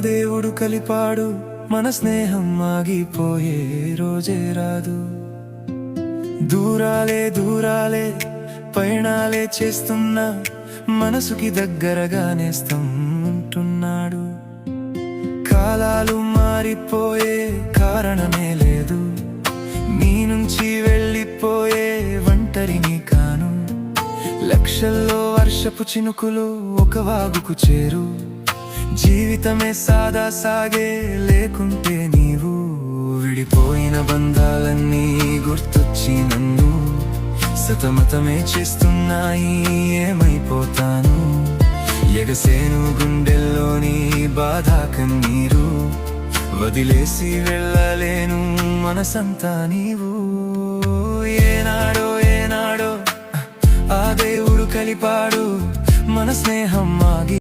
దేవుడు కలిపాడు, మన స్నేహం ఆగిపోయే రోజే రాదు. దూరాలే దూరాలే పయనాలే చేస్తున్నా, మనసుకి దగ్గరగా నేస్తుంటున్నాడు. కాలాలు మారిపోయే కారణమే లేదు, నీ నుంచి వెళ్ళిపోయే ఒంటరిని కాను. లక్షల్లో వర్షపు చినుకులు ఒక వాగుకు చేరు, జీవితమే సాదా సాగే లేకుంటే నీవు. విడిపోయిన బంధాలన్నీ గుర్తొచ్చి నన్ను సతమతమే చేస్తున్నాయి, ఏమైపోతాను. ఎగసేను గుండెల్లోని బాధ కన్నీరు, వదిలేసి వెళ్ళలేను మనసంతా నీవు. ఏనాడో ఏనాడో ఆ దేవుడు కలిపాడు, మన స్నేహం ఆగి